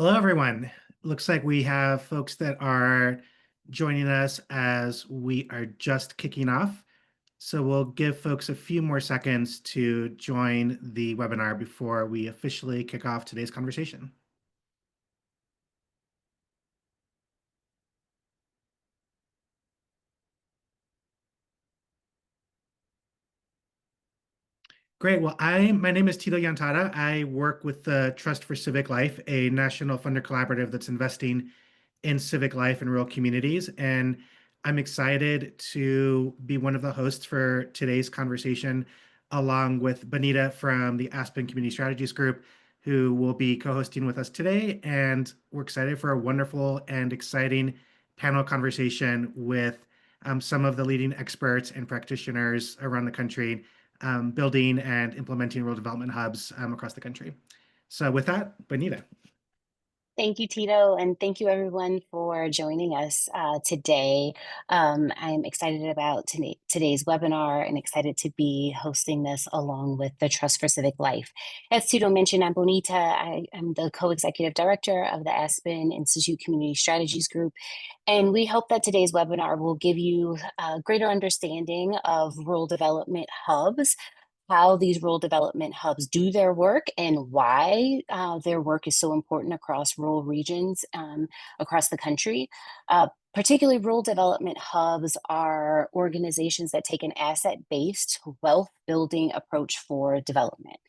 Hello, everyone. Looks like we have folks that are joining us as we are just kicking off. So we'll give folks a few more seconds to join the webinar before we officially kick off today's conversation. Great. Well, my name is Tito Yantada. I work with the Trust for Civic Life, a national funder collaborative that's investing in civic life in rural communities. And I'm excited to be one of the hosts for today's conversation, along with Bonita from the Aspen Community Strategies Group, who will be co-hosting with us today. And we're excited for a wonderful and exciting panel conversation with some of the leading experts and practitioners around the country, building and implementing rural development hubs across the country. So with that, Bonita. Thank you, Tito, and thank you everyone for joining us today. I'm excited about today's webinar and excited to be hosting this along with the Trust for Civic Life. As Tito mentioned, I'm Bonita. I am the co-executive director of the Aspen Institute Community Strategies Group, and we hope that today's webinar will give you a greater understanding of rural development hubs, how these rural development hubs do their work, and why their work is so important across rural regions across the country. Particularly, rural development hubs are organizations that take an asset-based, wealth-building approach for development.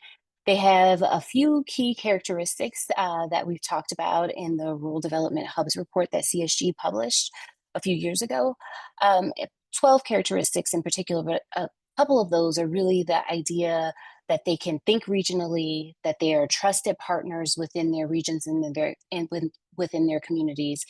They have a few key characteristics that we've talked about in the Rural Development Hubs report that CSG published a few years ago. 12 characteristics in particular, but a couple of those are really the idea that they can think regionally, that they are trusted partners within their regions within their communities.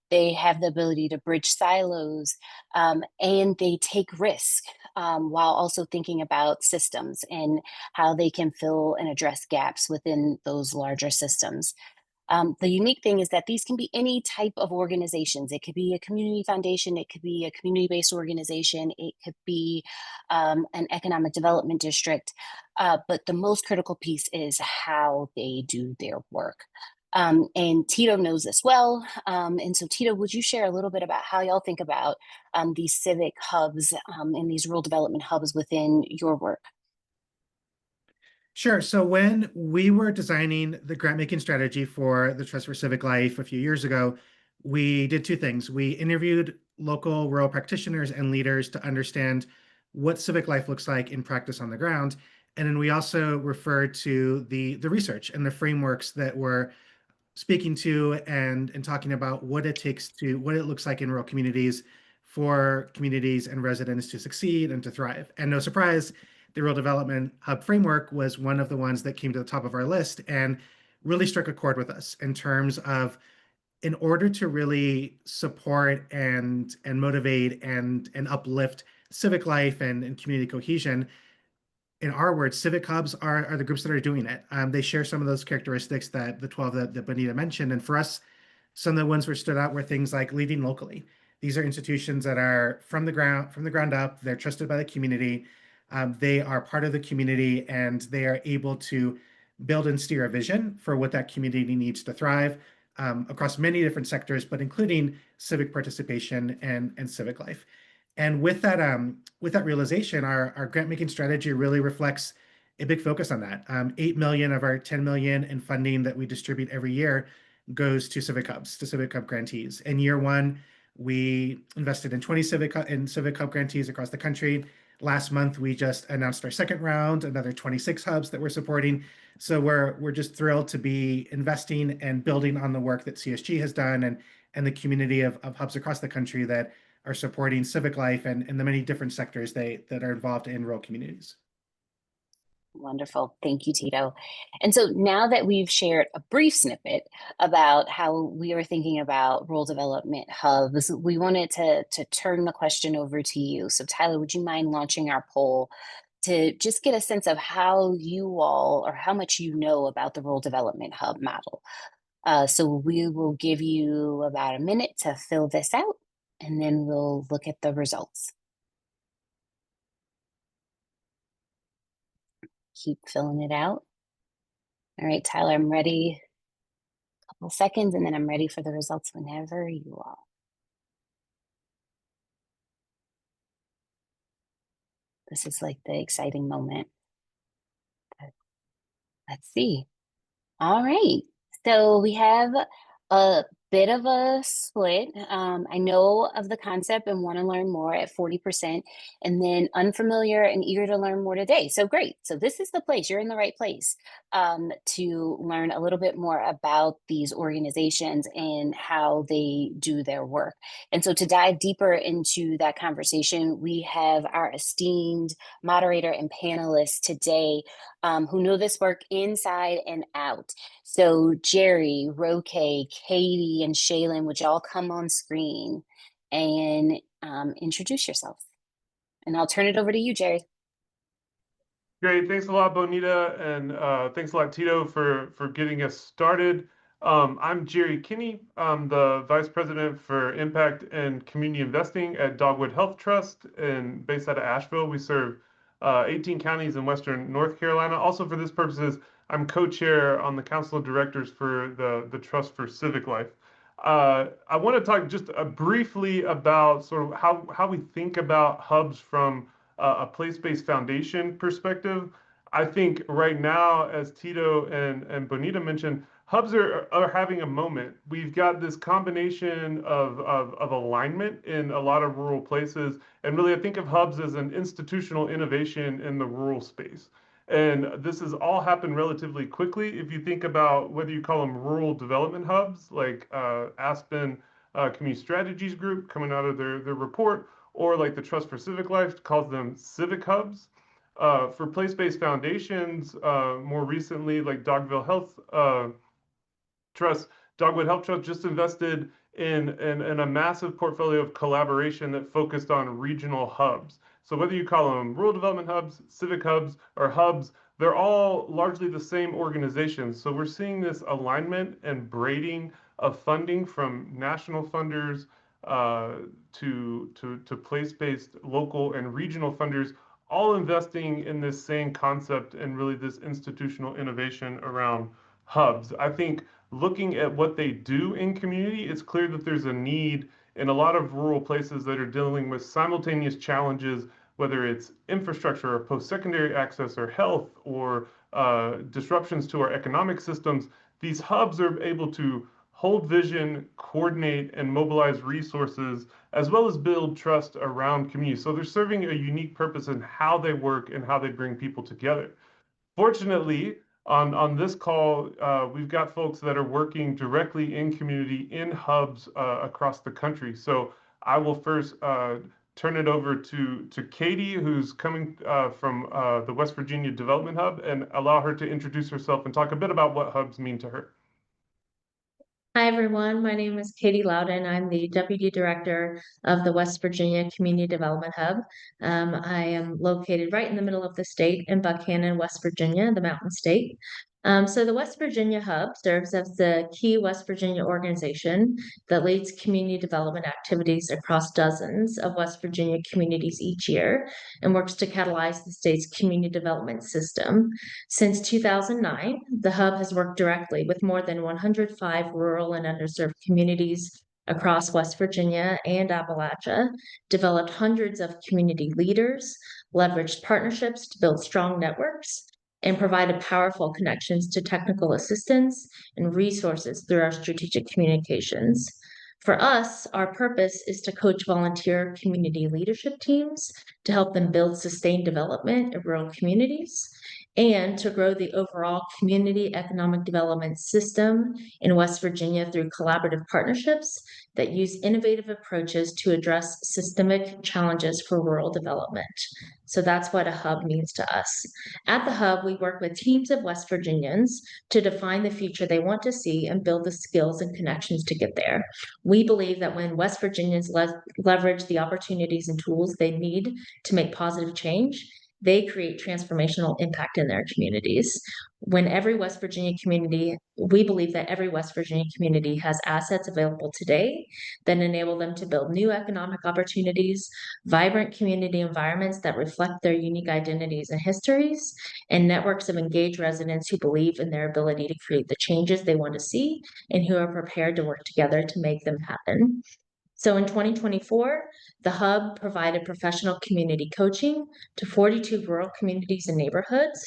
They have the ability to bridge silos, and they take risk while also thinking about systems and how they can fill and address gaps within those larger systems. The unique thing is that these can be any type of organizations. It could be a community foundation, it could be a community-based organization, it could be an economic development district, but the most critical piece is how they do their work. And Tito knows this well. And so Tito, would you share a little bit about how y'all think about these civic hubs and these rural development hubs within your work? Sure. So when we were designing the grant making strategy for the Trust for Civic Life a few years ago, we did two things. We interviewed local rural practitioners and leaders to understand what civic life looks like in practice on the ground. And then we also referred to the research and the frameworks that were speaking to and talking about what it takes to what it looks like in rural communities for communities and residents to succeed and to thrive. And no surprise, the Rural Development Hub framework was one of the ones that came to the top of our list and really struck a chord with us in terms of in order to really support and motivate and uplift civic life and community cohesion, in our words, civic hubs are the groups that are doing it. They share some of those characteristics that the 12 that Bonita mentioned. And for us, some of the ones that stood out were things like leading locally. These are institutions that are from the ground up. They're trusted by the community. They are part of the community, and they are able to build and steer a vision for what that community needs to thrive across many different sectors, but including civic participation and civic life. And with that realization, our grant making strategy really reflects a big focus on that. 8 million of our 10 million in funding that we distribute every year goes to civic hubs, to civic hub grantees. In year one, we invested in 20 civic hub grantees across the country. Last month, we just announced our second round, another 26 hubs that we're supporting. So we're just thrilled to be investing and building on the work that CSG has done and the community of hubs across the country that are supporting civic life and the many different sectors that are involved in rural communities. Wonderful. Thank you, Tito. And so now that we've shared a brief snippet about how we are thinking about rural development hubs, we wanted to turn the question over to you. So Tyler, would you mind launching our poll to just get a sense of how you all or how much you know about the rural development hub model? So we will give you about a minute to fill this out, and then we'll look at the results. Keep filling it out. All right, Tyler, I'm ready Couple seconds, and then I'm ready for the results whenever you are. This is like the exciting moment. Let's see. All right. So we have a bit of a split. I know of the concept and want to learn more at 40%, and then unfamiliar and eager to learn more today. So great. So this is the place. You're in the right place to learn a little bit more about these organizations and how they do their work. And so to dive deeper into that conversation, we have our esteemed moderator and panelists today who know this work inside and out. So Jerry, Roque, Katie, and Shaylin, would y'all come on screen and introduce yourself? And I'll turn it over to you, Jerry. Great, thanks a lot, Bonita, and thanks a lot, Tito, for getting us started. I'm Jerry Kinney. I'm the Vice President for Impact and Community Investing at Dogwood Health Trust, and based out of Asheville. We serve 18 counties in Western North Carolina. Also, for this purposes, I'm co-chair on the Council of Directors for the Trust for Civic Life. I want to talk just briefly about sort of how we think about hubs from a place-based foundation perspective. I think right now, as Tito and Bonita mentioned, hubs are having a moment. We've got this combination of alignment in a lot of rural places. And really, I think of hubs as an institutional innovation in the rural space. And this has all happened relatively quickly. If you think about whether you call them rural development hubs, like Aspen Community Strategies Group coming out of their report, or like the Trust for Civic Life calls them civic hubs. For place-based foundations, more recently, like Dogville Health Trust, Dogwood Health Trust just invested in a massive portfolio of collaboration that focused on regional hubs. So whether you call them rural development hubs, civic hubs, or hubs, they're all largely the same organizations. So we're seeing this alignment and braiding of funding from national funders to place-based local and regional funders, all investing in this same concept and really this institutional innovation around hubs. I think looking at what they do in community, it's clear that there's a need in a lot of rural places that are dealing with simultaneous challenges, whether it's infrastructure or post-secondary access or health or disruptions to our economic systems. These hubs are able to hold vision, coordinate, and mobilize resources, as well as build trust around communities. So they're serving a unique purpose in how they work and how they bring people together. Fortunately, on this call, we've got folks that are working directly in community in hubs across the country. So I will first turn it over to Katie, who's coming from the West Virginia Development Hub, and allow her to introduce herself and talk a bit about what hubs mean to her. Hi, everyone. My name is Katie Loudon. I'm the Deputy Director of the West Virginia Community Development Hub. I am located right in the middle of the state in Buchanan, West Virginia, the Mountain State. So the West Virginia Hub serves as the key West Virginia organization that leads community development activities across dozens of West Virginia communities each year and works to catalyze the state's community development system. Since 2009, the Hub has worked directly with more than 105 rural and underserved communities across West Virginia and Appalachia, developed hundreds of community leaders, leveraged partnerships to build strong networks, and provided powerful connections to technical assistance and resources through our strategic communications. For us, our purpose is to coach volunteer community leadership teams to help them build sustained development in rural communities and to grow the overall community economic development system in West Virginia through collaborative partnerships that use innovative approaches to address systemic challenges for rural development. So that's what a hub means to us. At the hub, we work with teams of West Virginians to define the future they want to see and build the skills and connections to get there. We believe that when West Virginians leverage the opportunities and tools they need to make positive change, they create transformational impact in their communities. When every West Virginia community, we believe that every West Virginia community has assets available today that enable them to build new economic opportunities, vibrant community environments that reflect their unique identities and histories, and networks of engaged residents who believe in their ability to create the changes they want to see and who are prepared to work together to make them happen. So in 2024, the Hub provided professional community coaching to 42 rural communities and neighborhoods.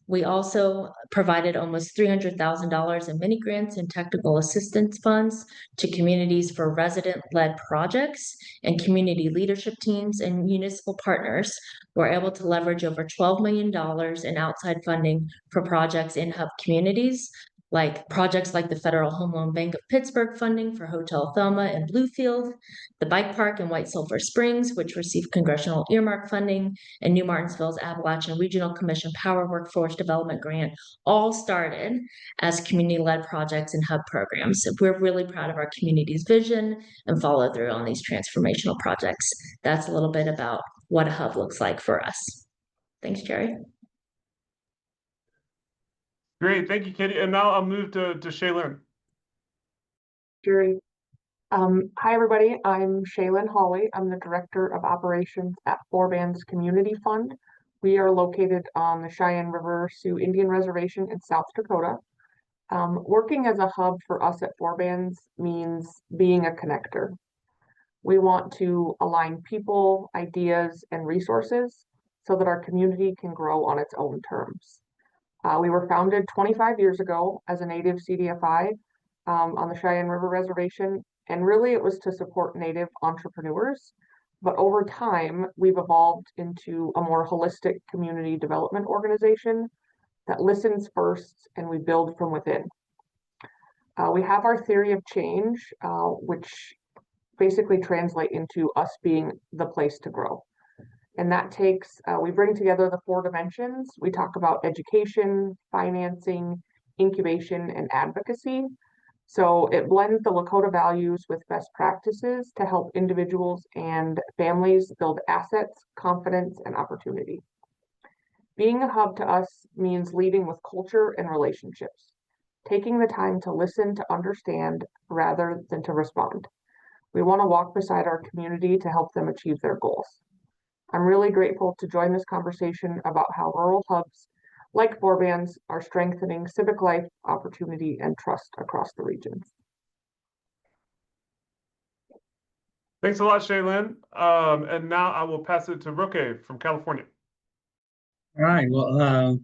We also provided almost $300,000 in mini grants and technical assistance funds to communities for resident-led projects, and community leadership teams and municipal partners were able to leverage over $12 million in outside funding for projects in Hub communities, like projects like the Federal Home Loan Bank of Pittsburgh funding for Hotel Thelma and Bluefield, the Bike Park in White Sulphur Springs, which received congressional earmark funding, and New Martinsville's Appalachian Regional Commission Power Workforce Development Grant, all started as community-led projects and Hub programs. So we're really proud of our community's vision and follow through on these transformational projects. That's a little bit about what a Hub looks like for us. Thanks, Jerry. Great, thank you, Katie. And now I'll move to Shaylin. Jerry. Hi, everybody. I'm Shaylin Hawley. I'm the Director of Operations at Four-Bands Community Fund. We are located on the Cheyenne River Sioux Indian Reservation in South Dakota. Working as a hub for us at Four-Bands means being a connector. We want to align people, ideas, and resources so that our community can grow on its own terms. We were founded 25 years ago as a native CDFI on the Cheyenne River Reservation, and really it was to support native entrepreneurs. But over time, we've evolved into a more holistic community development organization that listens first and we build from within. We have our theory of change, which basically translate into us being the place to grow. And that takes, we bring together the 4 dimensions. We talk about education, financing, incubation, and advocacy. So it blends the Lakota values with best practices to help individuals and families build assets, confidence, and opportunity. Being a hub to us means leading with culture and relationships, taking the time to listen to understand rather than to respond. We want to walk beside our community to help them achieve their goals. I'm really grateful to join this conversation about how rural hubs like Four-Bands are strengthening civic life, opportunity, and trust across the regions. Thanks a lot, Shaylin. And now I will pass it to Roque from California. All right. Well,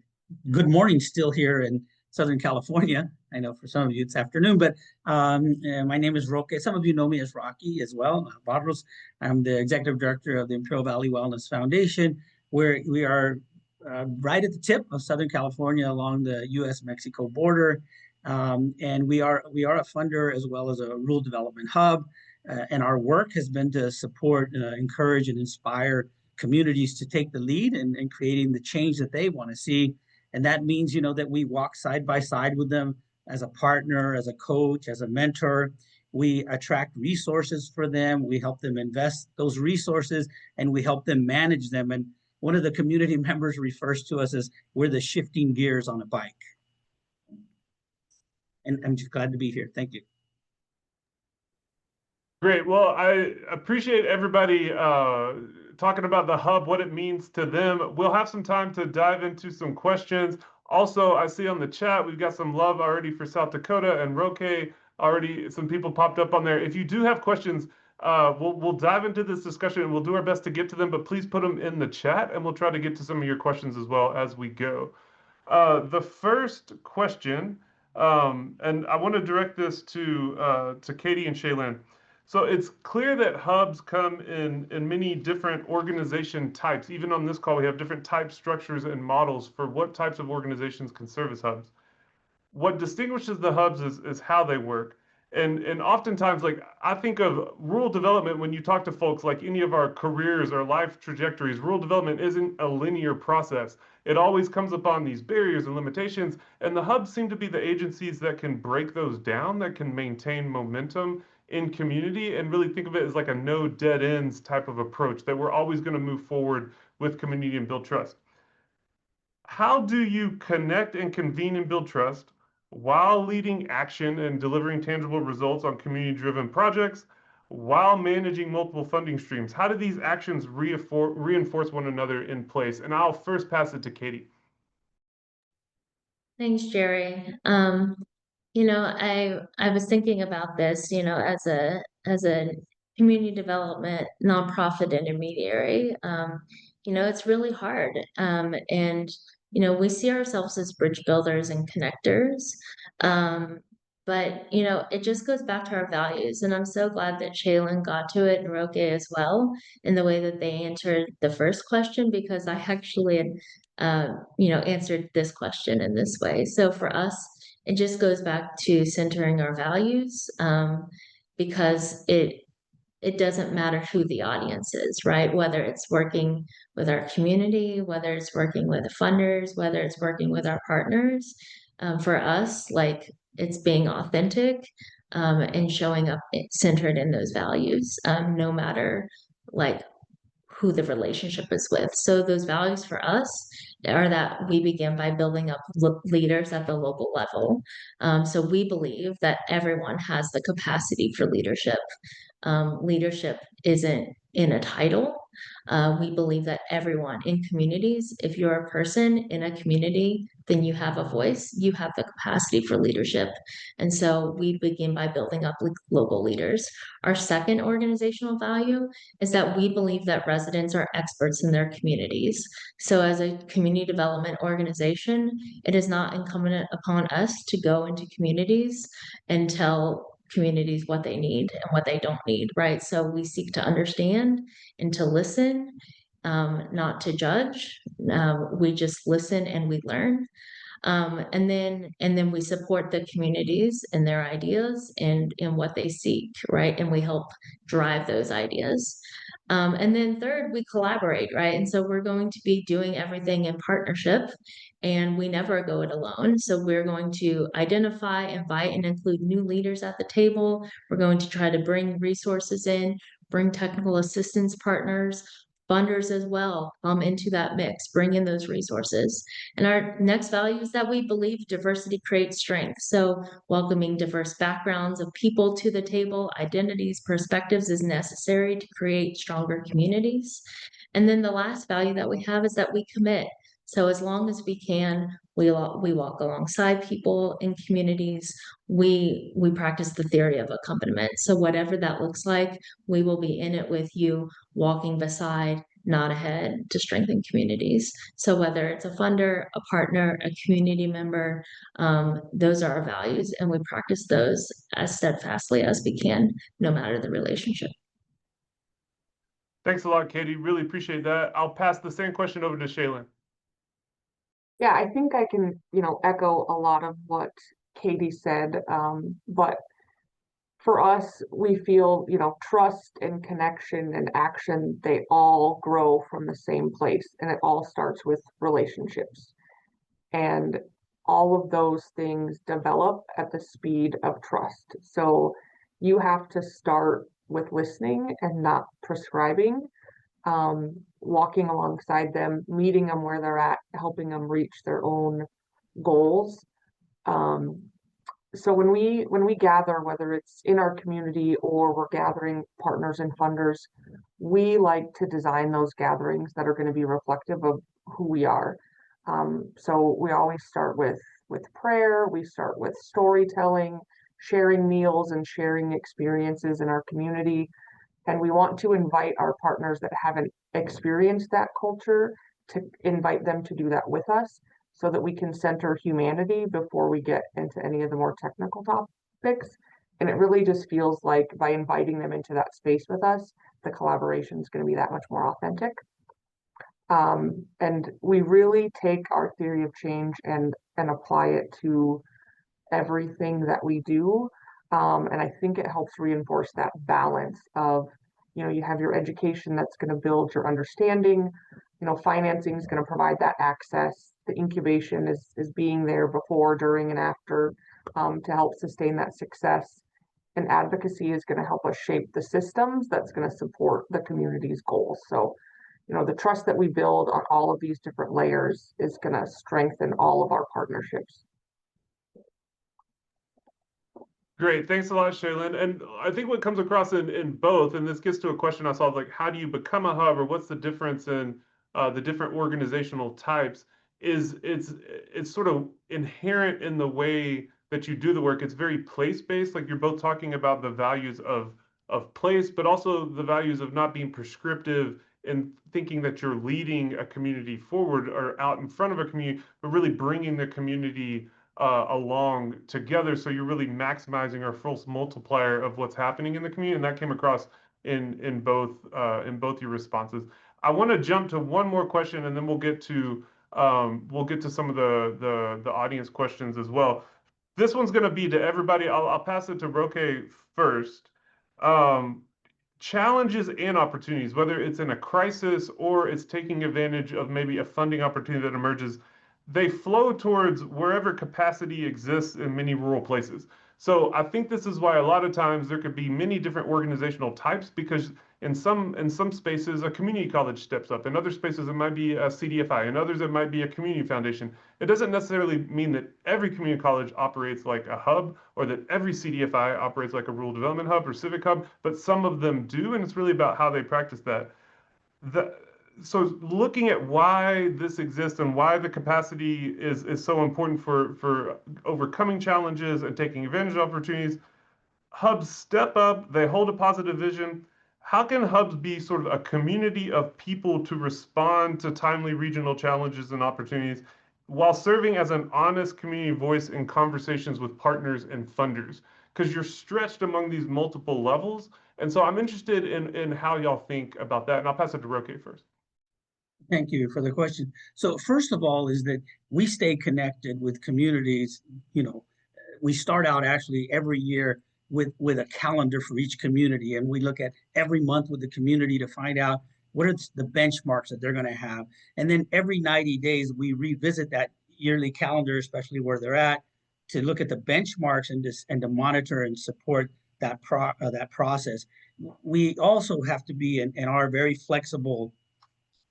good morning still here in Southern California. I know for some of you it's afternoon, but my name is Roque. Some of you know me as Rocky as well. Barros. I'm the executive director of the Imperial Valley Wellness Foundation, where we are right at the tip of Southern California along the U.S.-Mexico border. And we are a funder as well as a rural development hub. And our work has been to support, encourage, and inspire communities to take the lead in creating the change that they want to see. And that means, that we walk side by side with them as a partner, as a coach, as a mentor. We attract resources for them. We help them invest those resources, and we help them manage them. And one of the community members refers to us as we're the shifting gears on a bike. And I'm just glad to be here. Thank you. Great. Well, I appreciate everybody talking about the hub, what it means to them. We'll have some time to dive into some questions. Also, I see on the chat, we've got some love already for South Dakota and Roque. Already some people popped up on there. If you do have questions, we'll dive into this discussion and we'll do our best to get to them, but please put them in the chat and we'll try to get to some of your questions as well as we go. The first question, and I want to direct this to Katie and Shaylin. So it's clear that hubs come in many different organization types. Even on this call, we have different type structures and models for what types of organizations can serve as hubs. What distinguishes the hubs is how they work. And oftentimes, like I think of rural development when you talk to folks, like any of our careers or life trajectories, rural development isn't a linear process. It always comes upon these barriers and limitations, and the hubs seem to be the agencies that can break those down, that can maintain momentum in community and really think of it as like a no dead ends type of approach, that we're always going to move forward with community and build trust. How do you connect and convene and build trust while leading action and delivering tangible results on community-driven projects while managing multiple funding streams? How do these actions reinforce one another in place? And I'll first pass it to Katie. Thanks, Jerry. I was thinking about this, as a community development nonprofit intermediary. It's really hard. And we see ourselves as bridge builders and connectors. But it just goes back to our values. And I'm so glad that Shaylin got to it and Roque as well in the way that they answered the first question, because I actually had answered this question in this way. So for us, it just goes back to centering our values, because it doesn't matter who the audience is, right? Whether it's working with our community, whether it's working with funders, whether it's working with our partners. For us, like, it's being authentic, and showing up centered in those values, no matter like who the relationship is with. So those values for us are that we begin by building up leaders at the local level. So we believe that everyone has the capacity for leadership. Leadership isn't in a title. We believe that everyone in communities, if you're a person in a community, then you have a voice, you have the capacity for leadership. And so we begin by building up local leaders. Our second organizational value is that we believe that residents are experts in their communities. So as a community development organization, it is not incumbent upon us to go into communities and tell communities what they need and what they don't need, right? So we seek to understand and to listen, not to judge. We just listen and we learn. And then we support the communities and their ideas and in what they seek, right? And we help drive those ideas. And then third, we collaborate, right? And so we're going to be doing everything in partnership, and we never go it alone. So we're going to identify, invite, and include new leaders at the table. We're going to try to bring resources in, bring technical assistance partners, funders as well, into that mix, bring in those resources. And our next value is that we believe diversity creates strength. So welcoming diverse backgrounds of people to the table, identities, perspectives is necessary to create stronger communities. And then the last value that we have is that we commit. So as long as we can, we walk alongside people in communities. We practice the theory of accompaniment. So whatever that looks like, we will be in it with you, walking beside, not ahead, to strengthen communities. So whether it's a funder, a partner, a community member, those are our values, and we practice those as steadfastly as we can, no matter the relationship. Thanks a lot, Katie. Really appreciate that. I'll pass the same question over to Shaylin. Yeah, I think I can, echo a lot of what Katie said. But for us, we feel, trust and connection and action, they all grow from the same place, and it all starts with relationships. And all of those things develop at the speed of trust. So you have to start with listening and not prescribing, walking alongside them, meeting them where they're at, helping them reach their own goals. So when we gather, whether it's in our community or we're gathering partners and funders, we like to design those gatherings that are going to be reflective of who we are. So we always start with prayer. We start with storytelling, sharing meals, and sharing experiences in our community. And we want to invite our partners that haven't experienced that culture to invite them to do that with us, so that we can center humanity before we get into any of the more technical topics. And it really just feels like by inviting them into that space with us, the collaboration is going to be that much more authentic. And we really take our theory of change and apply it to everything that we do. And I think it helps reinforce that balance of, you have your education that's going to build your understanding, financing is going to provide that access. The incubation is being there before, during, and after, to help sustain that success. And advocacy is going to help us shape the systems that's going to support the community's goals. So the trust that we build on all of these different layers is going to strengthen all of our partnerships. Great, thanks a lot, Shaylin. And I think what comes across in both, and this gets to a question I saw, like how do you become a hub, or what's the difference in the different organizational types, is it's sort of inherent in the way that you do the work. It's very place-based, like you're both talking about the values of place, but also the values of not being prescriptive and thinking that you're leading a community forward or out in front of a community, but really bringing the community along together. So you're really maximizing our force multiplier of what's happening in the community, and that came across in both your responses. I want to jump to one more question, and then we'll get to some of the audience questions as well. This one's going to be to everybody. I'll pass it to Roque first. Challenges and opportunities, whether it's in a crisis or it's taking advantage of maybe a funding opportunity that emerges, they flow towards wherever capacity exists in many rural places. So I think this is why a lot of times there could be many different organizational types, because in some spaces a community college steps up. In other spaces it might be a CDFI. In others it might be a community foundation. It doesn't necessarily mean that every community college operates like a hub, or that every CDFI operates like a rural development hub or civic hub, but some of them do, and it's really about how they practice that. So looking at why this exists and why the capacity is so important for overcoming challenges and taking advantage of opportunities, hubs step up, they hold a positive vision. How can hubs be sort of a community of people to respond to timely regional challenges and opportunities while serving as an honest community voice in conversations with partners and funders? Because you're stretched among these multiple levels. And so I'm interested in how y'all think about that. And I'll pass it to Roque first. Thank you for the question. So first of all is that we stay connected with communities. We start out actually every year with a calendar for each community, and we look at every month with the community to find out what are the benchmarks that they're going to have. And then every 90 days, we revisit that yearly calendar, especially where they're at, to look at the benchmarks and to monitor and support that process. We also have to be and are very flexible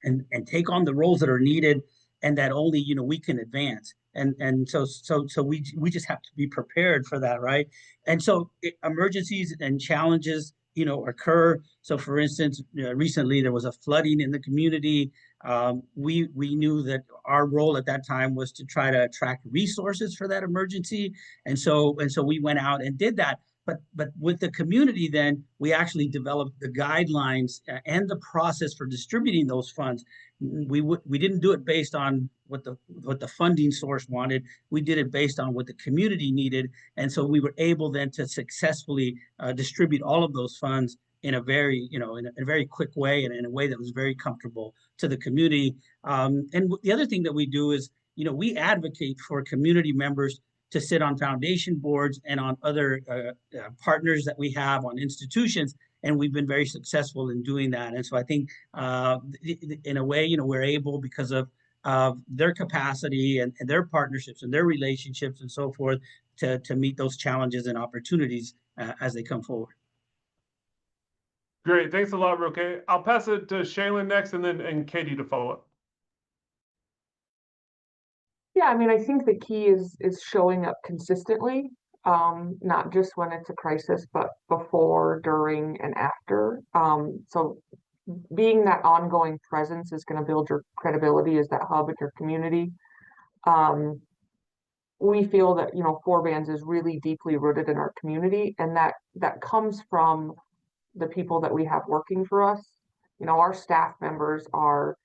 and take on the roles that are needed and that only we can advance. And so we just have to be prepared for that, right? And so emergencies and challenges occur. So for instance, recently there was a flooding in the community. We knew that our role at that time was to try to attract resources for that emergency, and so we went out and did that. But with the community, then we actually developed the guidelines and the process for distributing those funds. We didn't do it based on what the funding source wanted. We did it based on what the community needed, and so we were able then to successfully distribute all of those funds in a very in a very quick way and in a way that was very comfortable to the community. And the other thing that we do is we advocate for community members to sit on foundation boards and on other partners that we have on institutions, and we've been very successful in doing that. And so I think in a way, we're able, because of their capacity and their partnerships and their relationships and so forth, to meet those challenges and opportunities as they come forward. Great, thanks a lot, Roque. I'll pass it to Shaylin next, and Katie to follow up. Yeah, I mean, I think the key is showing up consistently, not just when it's a crisis, but before, during, and after. So being that ongoing presence is going to build your credibility as that hub at your community. We feel that, Four Bands is really deeply rooted in our community, and that comes from the people that we have working for us. Our staff members are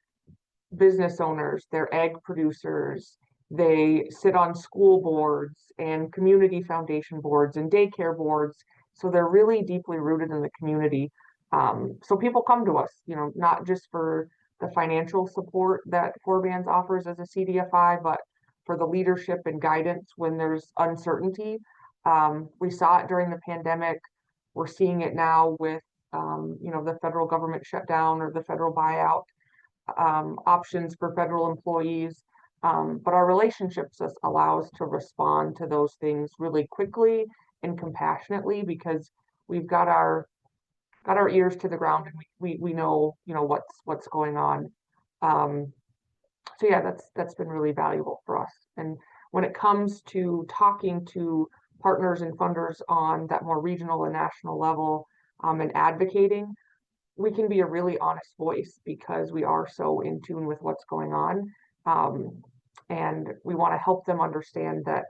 business owners, they're egg producers, they sit on school boards and community foundation boards and daycare boards. So they're really deeply rooted in the community. So people come to us, not just for the financial support that Four Bands offers as a CDFI, but for the leadership and guidance when there's uncertainty. We saw it during the pandemic. We're seeing it now with, the federal government shutdown or the federal buyout options for federal employees. But our relationships allow us to respond to those things really quickly and compassionately, because we've got our got our ears to the ground, and we know, what's going on. So yeah, that's been really valuable for us. And when it comes to talking to partners and funders on that more regional and national level, and advocating, we can be a really honest voice because we are so in tune with what's going on. And we want to help them understand that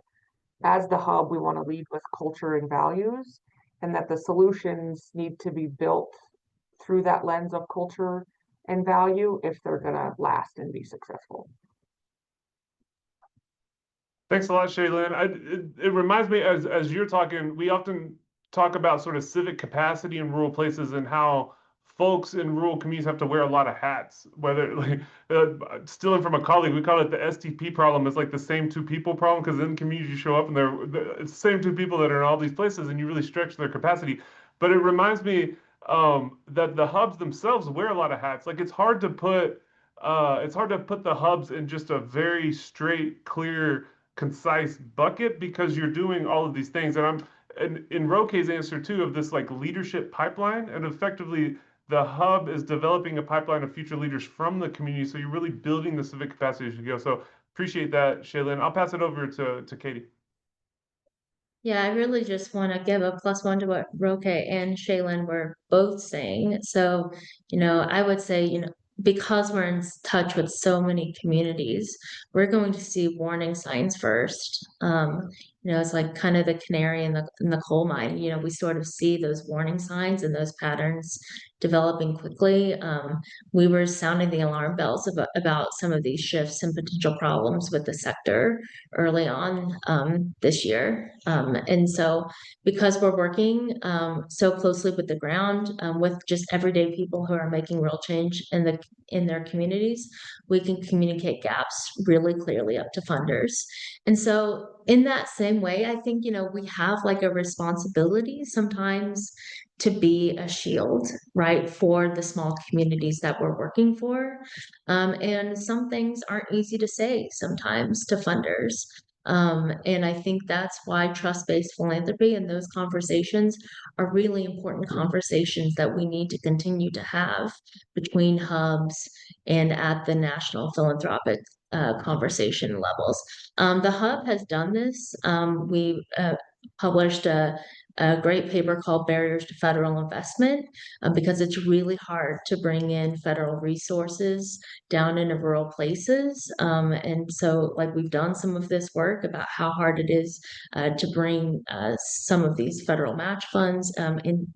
as the hub, we want to lead with culture and values, and that the solutions need to be built through that lens of culture and value if they're going to last and be successful. Thanks a lot, Shaylin. It reminds me, as you're talking, we often talk about sort of civic capacity in rural places and how folks in rural communities have to wear a lot of hats. Whether like stealing from a colleague, we call it the STP problem. It's like the same two people problem, because in communities you show up and it's the same two people that are in all these places, and you really stretch their capacity. But it reminds me that the hubs themselves wear a lot of hats. Like it's hard to put the hubs in just a very straight, clear, concise bucket, because you're doing all of these things. And in Roque's answer too, of this like leadership pipeline, and effectively the hub is developing a pipeline of future leaders from the community. So you're really building the civic capacity as you go. So appreciate that, Shaylin. I'll pass it over to Katie. Yeah, I really just want to give a +1 to what Roque and Shaylin were both saying. So, I would say, because we're in touch with so many communities, we're going to see warning signs first. It's like kind of the canary in the coal mine. We sort of see those warning signs and those patterns developing quickly. We were sounding the alarm bells about some of these shifts and potential problems with the sector early on this year. And so because we're working so closely with the ground, with just everyday people who are making real change in their communities, we can communicate gaps really clearly up to funders. And so in that same way, I think, we have like a responsibility sometimes to be a shield, right, for the small communities that we're working for. And some things aren't easy to say sometimes to funders. And I think that's why trust-based philanthropy and those conversations are really important conversations that we need to continue to have between hubs and at the national philanthropic conversation levels. The hub has done this. We published a great paper called Barriers to Federal Investment, because it's really hard to bring in federal resources down into rural places. And so like we've done some of this work about how hard it is to bring some of these federal match funds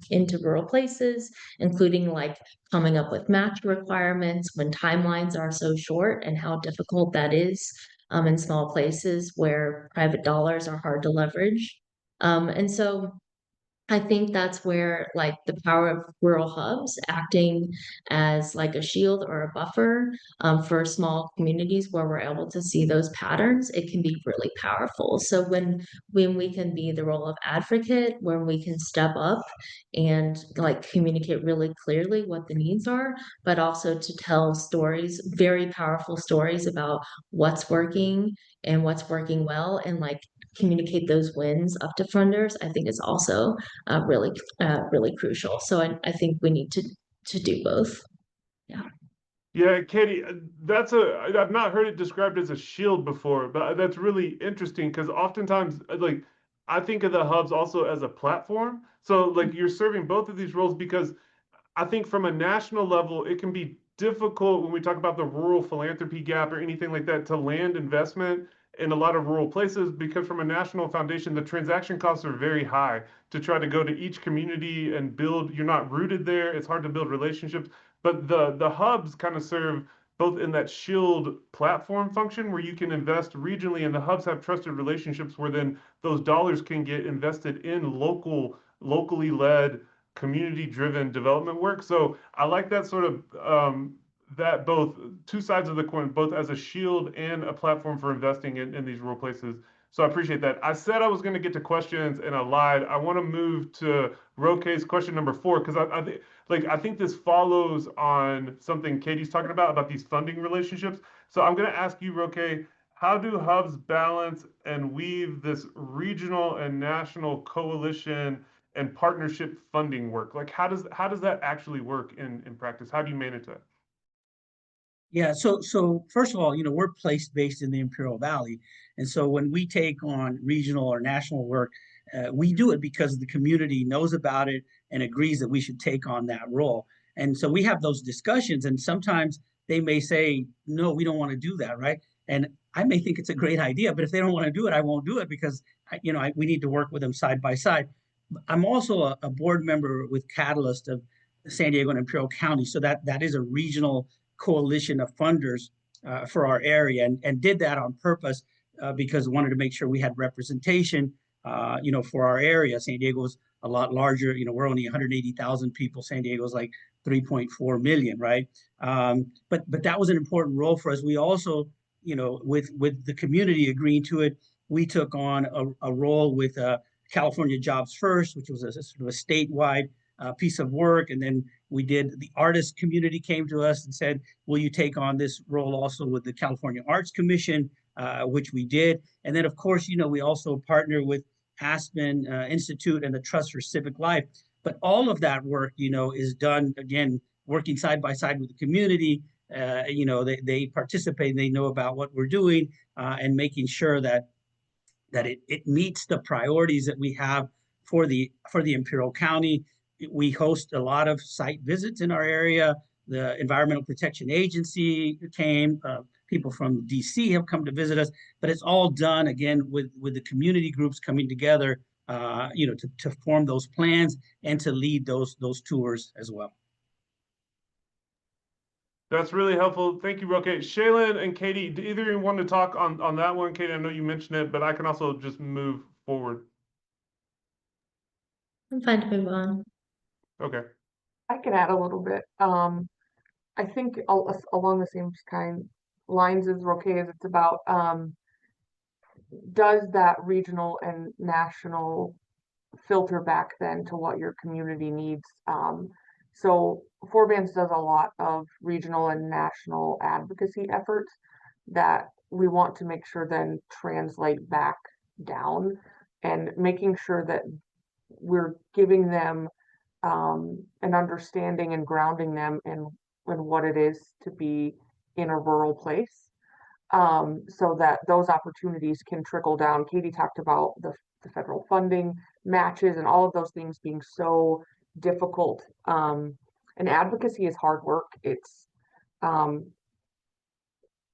into rural places, including like coming up with match requirements when timelines are so short, and how difficult that is in small places where private dollars are hard to leverage. And so I think that's where like the power of rural hubs acting as like a shield or a buffer for small communities where we're able to see those patterns, it can be really powerful. So when we can be the role of advocate, when we can step up and like communicate really clearly what the needs are, but also to tell stories, very powerful stories about what's working and what's working well, and like communicate those wins up to funders, I think is also really crucial. So I think we need to do both. Yeah. Yeah, Katie, I've not heard it described as a shield before, but that's really interesting, because oftentimes, like, I think of the hubs also as a platform. So, like, you're serving both of these roles, because I think from a national level, it can be difficult when we talk about the rural philanthropy gap or anything like that to land investment in a lot of rural places, because from a national foundation, the transaction costs are very high to try to go to each community and build. You're not rooted there. It's hard to build relationships. But the hubs kind of serve both in that shield platform function where you can invest regionally, and the hubs have trusted relationships where then those dollars can get invested in locally led, community driven development work. So I like that sort of that both two sides of the coin, both as a shield and a platform for investing in these rural places. So I appreciate that. I said I was going to get to questions and I lied. I want to move to Roque's question number 4, because I think this follows on something Katie's talking about these funding relationships. So I'm going to ask you, Roque, how do hubs balance and weave this regional and national coalition and partnership funding work? Like, how does that actually work in practice? How do you manage that? Yeah, so first of all, we're place-based in the Imperial Valley, and so when we take on regional or national work, we do it because the community knows about it and agrees that we should take on that role. And so we have those discussions, and sometimes they may say, "No, we don't want to do that," right? And I may think it's a great idea, but if they don't want to do it, I won't do it because we need to work with them side by side. I'm also a board member with Catalyst of San Diego and Imperial County, so that is a regional coalition of funders for our area, and did that on purpose because we wanted to make sure we had representation, for our area. San Diego's a lot larger. We're only 180,000 people. San Diego's like 3.4 million, right? But that was an important role for us. We also, with the community agreeing to it, we took on a role with California Jobs First, which was a sort of a statewide piece of work. And then the artist community came to us and said, will you take on this role also with the California Arts Commission, which we did. And then, of course, we also partner with Aspen Institute and the Trust for Civic Life. But all of that work, is done, again, working side by side with the community. They participate, they know about what we're doing, and making sure that it meets the priorities that we have for the Imperial County. We host a lot of site visits in our area. The Environmental Protection Agency came. People from DC have come to visit us, but it's all done again with the community groups coming together, to form those plans and to lead those tours as well. That's really helpful. Thank you, Roque. Shaylin and Katie, do either of you want to talk on that one? Katie, I know you mentioned it, but I can also just move forward. I'm fine to move on. Okay. I can add a little bit. I think along the same kind lines as Roque is, it's about does that regional and national filter back then to what your community needs? So Four Bands does a lot of regional and national advocacy efforts that we want to make sure then translate back down, and making sure that we're giving them an understanding and grounding them in what it is to be in a rural place, so that those opportunities can trickle down. Katie talked about the federal funding matches and all of those things being so difficult. And advocacy is hard work. Um,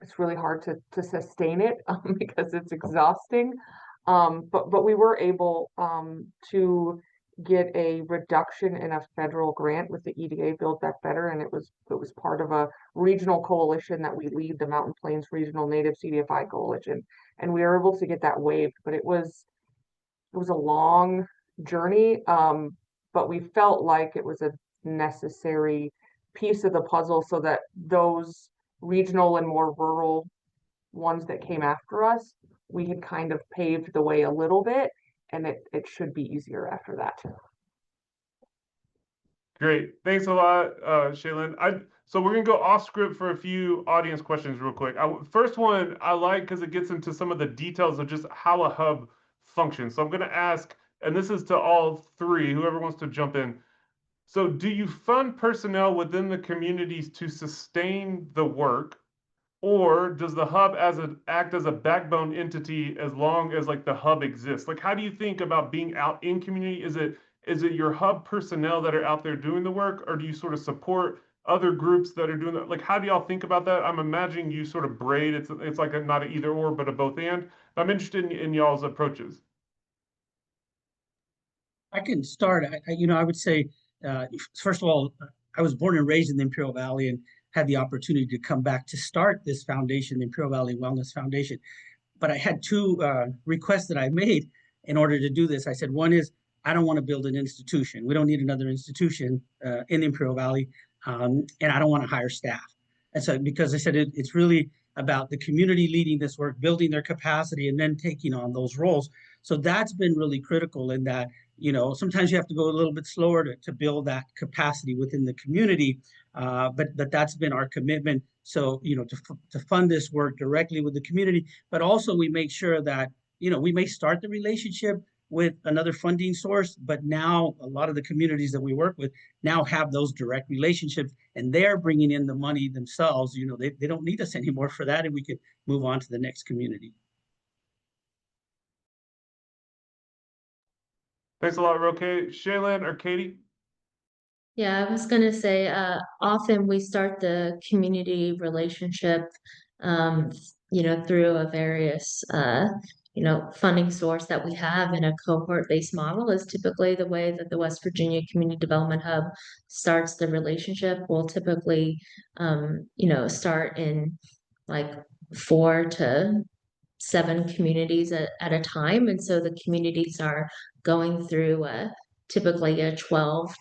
it's really hard to sustain it because it's exhausting. But we were able to get a reduction in a federal grant with the EDA Build Back Better, and it was part of a regional coalition that we lead, the Mountain Plains Regional Native CDFI Coalition, and we were able to get that waived. But it was a long journey, but we felt like it was a necessary piece of the puzzle so that those regional and more rural ones that came after us, we had kind of paved the way a little bit, and it should be easier after that. Great. Thanks a lot, Shaylin. So we're going to go off script for a few audience questions real quick. First one I like because it gets into some of the details of just how a hub functions. So I'm going to ask, and this is to all three, whoever wants to jump in. So do you fund personnel within the communities to sustain the work, or does the hub act as a backbone entity as long as like the hub exists? Like, how do you think about being out in community? Is it your hub personnel that are out there doing the work, or do you sort of support other groups that are doing that? Like, how do y'all think about that? I'm imagining you sort of braid. It's like not an either or, but a both and. I'm interested in y'all's approaches. I can start. I would say, first of all, I was born and raised in the Imperial Valley and had the opportunity to come back to start this foundation, the Imperial Valley Wellness Foundation. But I had two requests that I made in order to do this. I said, one is, I don't want to build an institution. We don't need another institution in the Imperial Valley, and I don't want to hire staff. And so, because I said it's really about the community leading this work, building their capacity, and then taking on those roles. So that's been really critical in that, sometimes you have to go a little bit slower to build that capacity within the community. But that's been our commitment. So, to fund this work directly with the community, but also we make sure that, we may start the relationship, with another funding source, but now a lot of the communities that we work with now have those direct relationships, and they're bringing in the money themselves. They don't need us anymore for that, and we could move on to the next community. Thanks a lot, Roque. Shaylin or Katie? Yeah, I was gonna say, often we start the community relationship, um, through a various, funding source that we have, in a cohort-based model is typically the way that the West Virginia Community Development Hub starts the relationship. We'll typically, start in like 4 to 7 communities at a time. And so the communities are going through typically a 12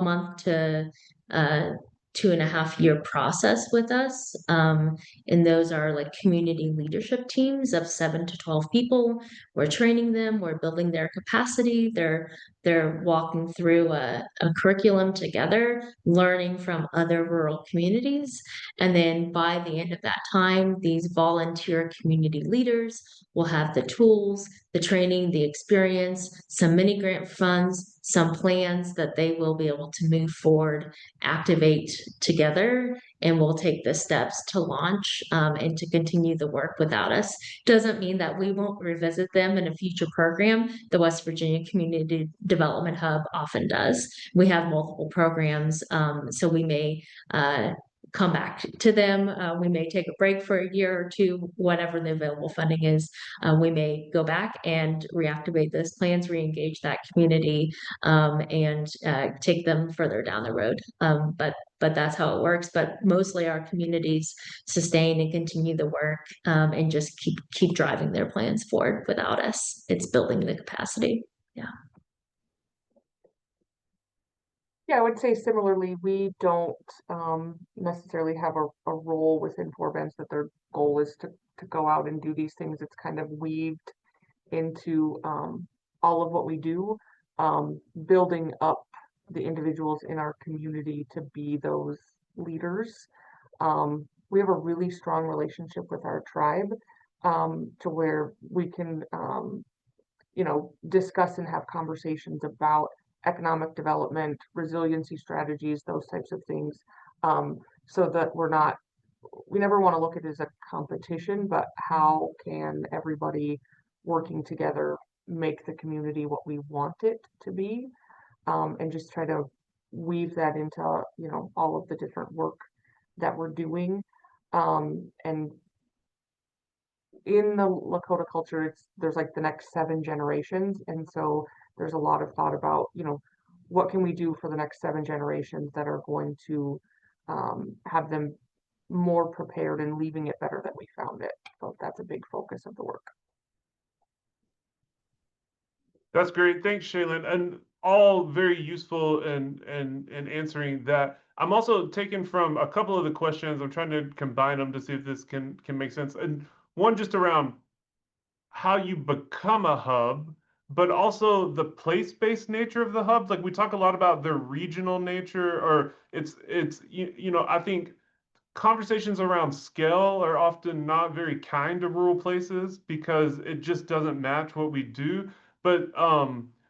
month to uh, 2.5 year process with us. And those are like community leadership teams of 7 to 12 people. We're training them, we're building their capacity. They're walking through a curriculum together, learning from other rural communities. And then by the end of that time, these volunteer community leaders will have the tools, the training, the experience, some mini grant funds, some plans that they will be able to move forward, activate together, and we'll take the steps to launch and to continue the work without us. Doesn't mean that we won't revisit them in a future program. The West Virginia Community Development Hub often does. We have multiple programs, so we may come back to them. We may take a break for a year or two, whatever the available funding is. We may go back and reactivate those plans, re-engage that community, and take them further down the road. But that's how it works. But mostly our communities sustain and continue the work, and just keep driving their plans forward without us. It's building the capacity. Yeah. Yeah, I would say similarly, we don't necessarily have a role within Four Bands that their goal is to go out and do these things. It's kind of weaved into all of what we do, building up the individuals in our community to be those leaders. We have a really strong relationship with our tribe, to where we can discuss and have conversations about economic development, resiliency strategies, those types of things, so that we never want to look at it as a competition, but how can everybody working together make the community what we want it to be, and just try to weave that into, all of the different work that we're doing. And in the Lakota culture, there's like the next 7 generations, and so there's a lot of thought about, what can we do for the next 7 generations that are going to have them more prepared and leaving it better than we found it. So that's a big focus of the work. That's great. Thanks, Shaylin. And all very useful in answering that. I'm also taking from a couple of the questions. I'm trying to combine them to see if this can make sense. And one just around how you become a hub, but also the place-based nature of the hub. Like we talk a lot about the regional nature, or it's I think conversations around scale are often not very kind to rural places because it just doesn't match what we do. But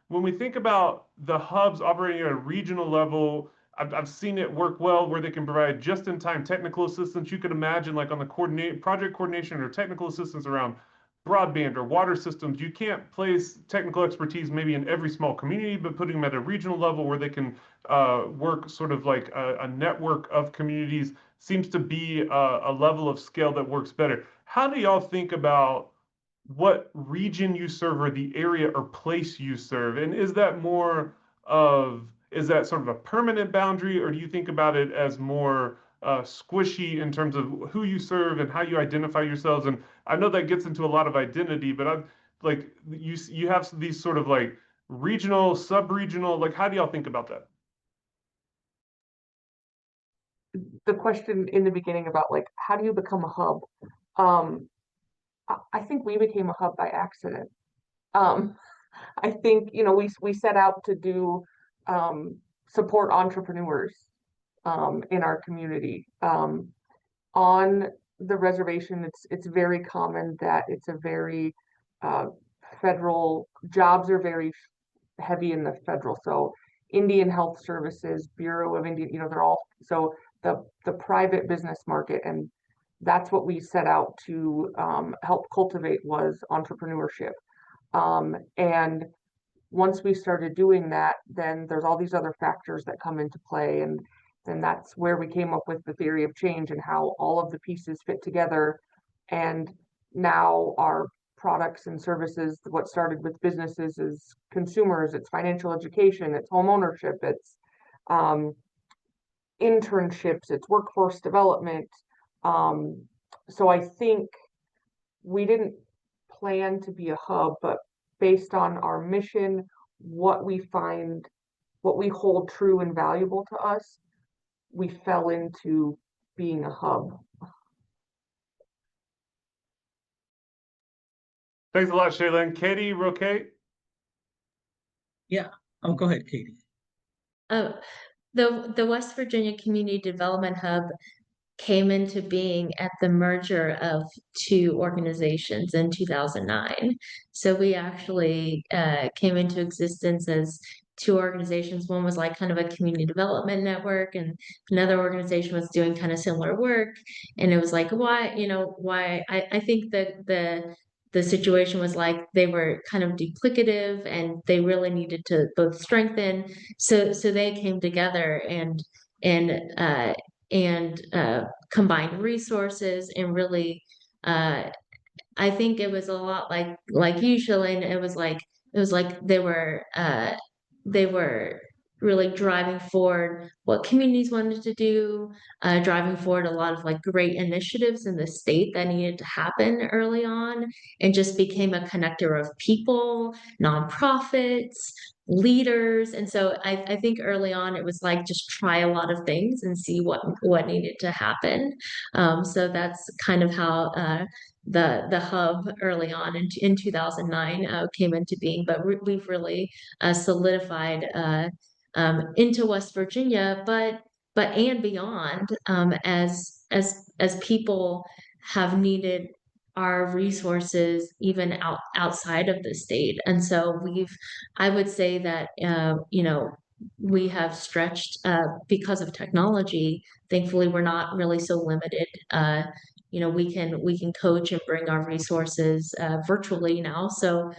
when we think about the hubs operating at a regional level, I've seen it work well where they can provide just-in-time technical assistance. You could imagine like on the project coordination or technical assistance around broadband or water systems. You can't place technical expertise maybe in every small community, but putting them at a regional level where they can work sort of like a network of communities seems to be a level of scale that works better. How do y'all think about what region you serve or the area or place you serve? And is that sort of a permanent boundary, or do you think about it as more squishy in terms of who you serve and how you identify yourselves? And I know that gets into a lot of identity, but I'm like, you have these sort of like regional, sub-regional, like how do y'all think about that? The question in the beginning about like, how do you become a hub? I think we became a hub by accident. I think, we set out to do, support entrepreneurs in our community. On the reservation, it's very common that it's a very federal jobs are very heavy in the federal. So Indian Health Services, Bureau of Indian, they're all, so the private business market, and that's what we set out to help cultivate, was entrepreneurship. And once we started doing that, then there's all these other factors that come into play. And then that's where we came up with the theory of change and how all of the pieces fit together. And now our products and services, what started with businesses is consumers, it's financial education, it's home ownership, it's um, internships, it's workforce development. So I think we didn't plan to be a hub, but based on our mission, what we find, what we hold true and valuable to us, we fell into being a hub. Thanks a lot, Shaylin. Katie Roquet? Yeah. Oh, go ahead, Katie. Uh, the West Virginia Community Development Hub came into being at the merger of two organizations in 2009. So we actually came into existence as two organizations. One was like kind of a community development network, and another organization was doing kind of similar work. And it was like, why? I think that the situation was like they were kind of duplicative and they really needed to both strengthen. So they came together and uh, and combined resources and really I think it was a lot like usually, and it was like they were really driving forward what communities wanted to do, driving forward a lot of like great initiatives in the state that needed to happen early on, and just became a connector of people, nonprofits, leaders. And so I think early on it was like just try a lot of things and see what needed to happen. So that's kind of how the hub early on in 2009 came into being, but we've really solidified into West Virginia, but and beyond, as people have needed our resources even outside of the state. And so I would say that we have stretched because of technology. Thankfully, we're not really so limited. We can coach and bring our resources virtually now. So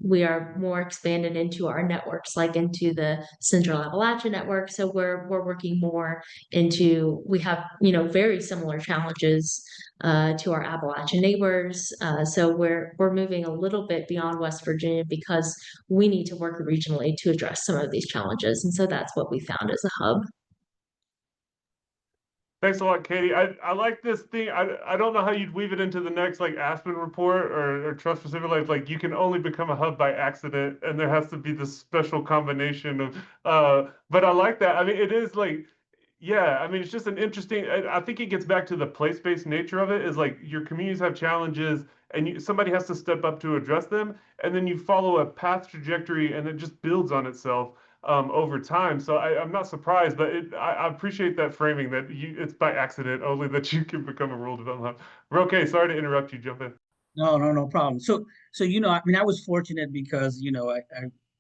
we are more expanded into our networks, like into the Central Appalachia network. So we're working more into. We have very similar challenges to our Appalachian neighbors. So we're moving a little bit beyond West Virginia because we need to work regionally to address some of these challenges. And so that's what we found as a hub. Thanks a lot, Katie. I like this thing. I don't know how you'd weave it into the next like Aspen report or Trust for Civic Life. Like you can only become a hub by accident, and there has to be this special combination of. But I like that. I mean, it is like, yeah. I mean, it's just an interesting. I think it gets back to the place-based nature of it. Is like your communities have challenges, and somebody has to step up to address them, and then you follow a path trajectory, and it just builds on itself over time. So I'm not surprised, but I appreciate that framing that it's by accident only that you can become a rural development hub. Okay, sorry to interrupt you. Jump in. No problem. So I mean, I was fortunate because I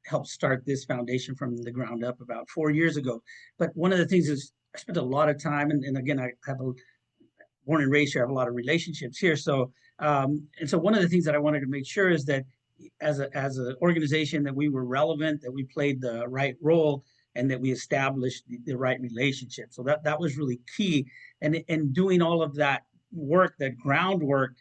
helped start this foundation from the ground up about 4 years ago. But one of the things is I spent a lot of time, and again, I have born and raised here, I have a lot of relationships here. So and so one of the things that I wanted to make sure is that as an organization that we were relevant, that we played the right role, and that we established the right relationship. So that was really key. And doing all of that work, that groundwork,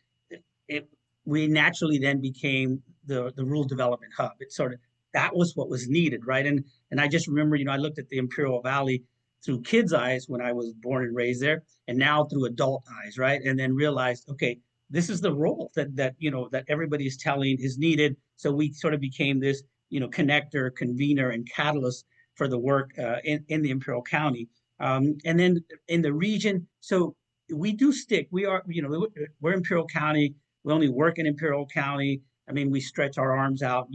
it we naturally then became the rural development hub. It sort of that was what was needed, right? And I just remember, I looked at the Imperial Valley through kids' eyes when I was born and raised there, and now through adult eyes, right? And then realized, okay, this is the role that everybody is telling is needed. So we sort of became this connector, convener, and catalyst for the work in the Imperial County, and then in the region. So we do stick. We are we're Imperial County. We only work in Imperial County. I mean, we stretch our arms out,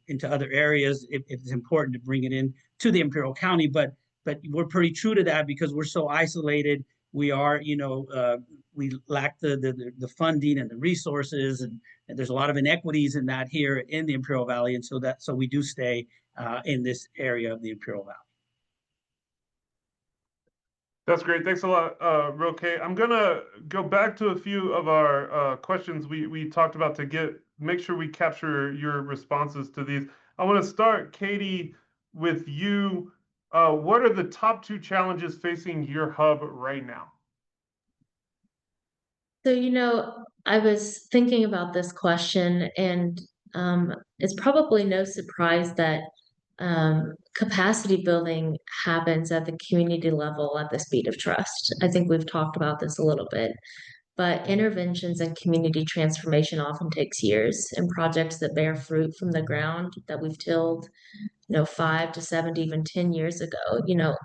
into other areas if it's important to bring it in to the Imperial County, but we're pretty true to that because we're so isolated we are, we lack the funding and the resources, and there's a lot of inequities in that here in the Imperial Valley, and so we do stay in this area of the Imperial Valley. That's great. Thanks a lot, Roque. I'm gonna go back to a few of our questions we talked about to make sure we capture your responses to these. I want to start, Katie, with you. What are the top 2 challenges facing your hub right now? So, I was thinking about this question, and it's probably no surprise that capacity building happens at the community level at the speed of trust. I think we've talked about this a little bit, but interventions and community transformation often takes years, and projects that bear fruit from the ground that we've tilled 5 to 7 to even 10 years ago,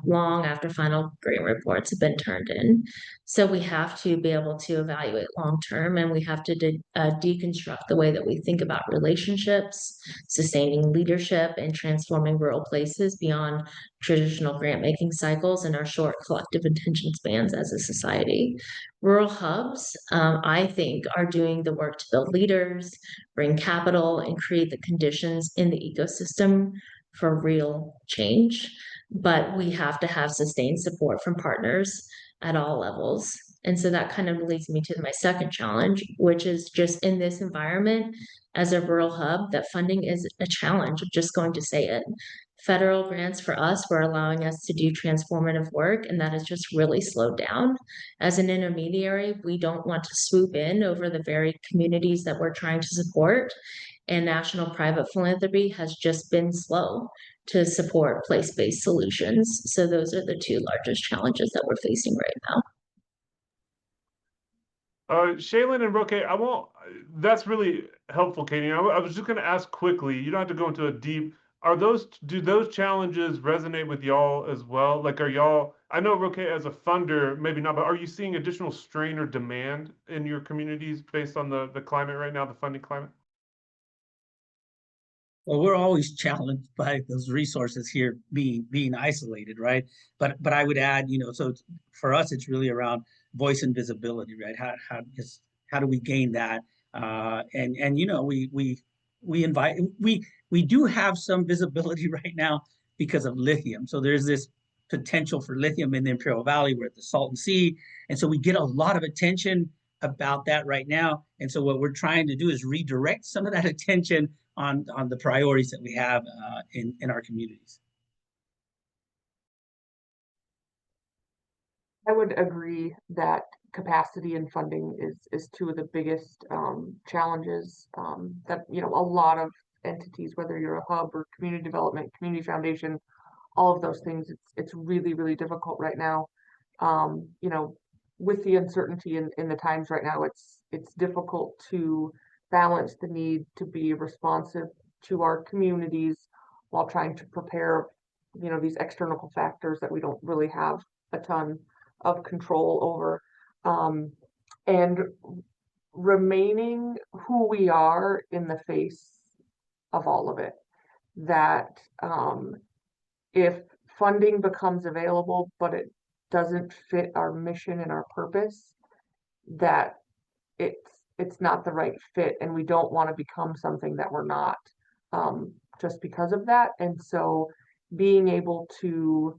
long after final grant reports have been turned in. So we have to be able to evaluate long term, and we have to deconstruct the way that we think about relationships, sustaining leadership, and transforming rural places beyond traditional grant making cycles and our short collective attention spans as a society. Rural hubs, I think, are doing the work to build leaders, bring capital, and create the conditions in the ecosystem for real change, but we have to have sustained support from partners at all levels. And so that kind of leads me to my second challenge, which is just in this environment as a rural hub, that funding is a challenge. I'm just going to say it. Federal grants for us were allowing us to do transformative work, and that has just really slowed down. As an intermediary, we don't want to swoop in over the very communities that we're trying to support, and national private philanthropy has just been slow to support place-based solutions. So those are the 2 largest challenges that we're facing right now. Shaylin and Roque, that's really helpful, Katie. I was just going to ask quickly, you don't have to go into a deep, do those challenges resonate with y'all as well? Like, I know Roque as a funder, maybe not, but are you seeing additional strain or demand in your communities based on the climate right now, the funding climate? Well, we're always challenged by those resources here being isolated, right? But I would add, so for us, it's really around voice and visibility, right? How do we gain that? And we do have some visibility right now because of lithium. So there's this potential for lithium in the Imperial Valley. We're at the Salton Sea, and so we get a lot of attention about that right now. And so what we're trying to do is redirect some of that attention on the priorities that we have in our communities. I would agree that capacity and funding is 2 of the biggest challenges that a lot of entities, whether you're a hub or community development, community foundation, all of those things, it's really, really difficult right now. With the uncertainty in the times right now, it's difficult to balance the need to be responsive to our communities while trying to prepare, these external factors that we don't really have a ton of control over, and remaining who we are in the face of all of it. That if funding becomes available, but it doesn't fit our mission and our purpose, that it's not the right fit, and we don't want to become something that we're not, just because of that. And so being able to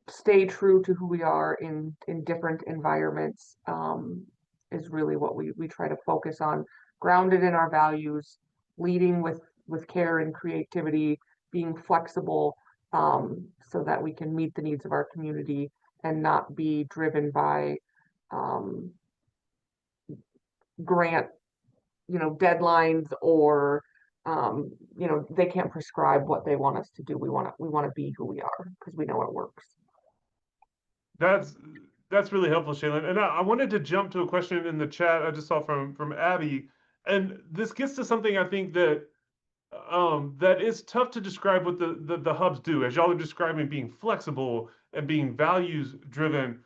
stay true to who we are in different environments is really what we try to focus on, grounded in our values, leading with care and creativity, being flexible, so that we can meet the needs of our community and not be driven by grant deadlines, or they can't prescribe what they want us to do. We want to be who we are because we know it works. That's really helpful, Shaylin. And I wanted to jump to a question in the chat I just saw from Abby, and this gets to something I think that that is tough to describe what the hubs do, as y'all are describing being flexible and being values driven.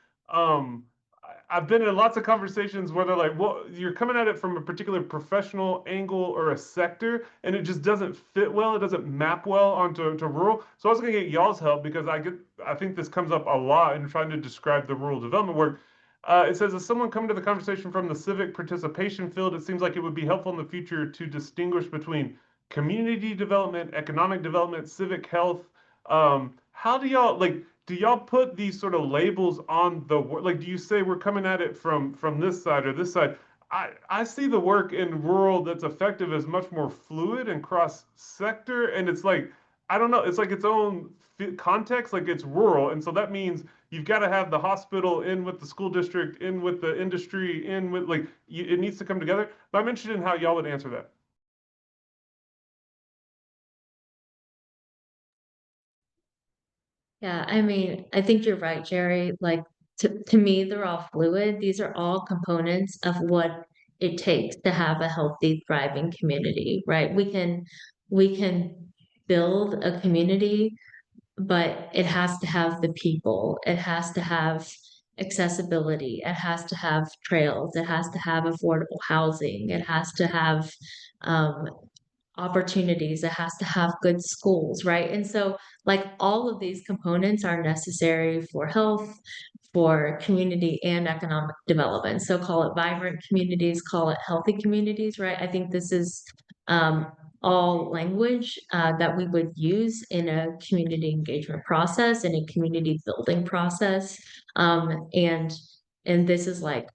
I've been in lots of conversations where they're like, well, you're coming at it from a particular professional angle or a sector, and it just doesn't fit well. It doesn't map well onto to rural. So I was gonna get y'all's help because I think this comes up a lot in trying to describe the rural development work. It says, as someone coming to the conversation from the civic participation field, it seems like it would be helpful in the future to distinguish between community development, economic development, civic health. How do y'all like? Do y'all put these sort of labels on the work? Like, do you say we're coming at it from this side or this side? I see the work in rural that's effective as much more fluid and cross sector, and it's like I don't know, it's like its own context, like it's rural, and so that means you've got to have the hospital in with the school district, in with the industry, in with like it needs to come together. But I'm interested in how y'all would answer that. Yeah, I mean, I think you're right, Jerry. Like to me, they're all fluid. These are all components of what it takes to have a healthy, thriving community, right? We can build a community, but it has to have the people. It has to have accessibility. It has to have trails. It has to have affordable housing. It has to have um, opportunities. It has to have good schools, right? And so, like, all of these components are necessary for health, for community and economic development. So, call it vibrant communities, call it healthy communities, right? I think this is um, all language that we would use in a community engagement process, in a community building process. And this is like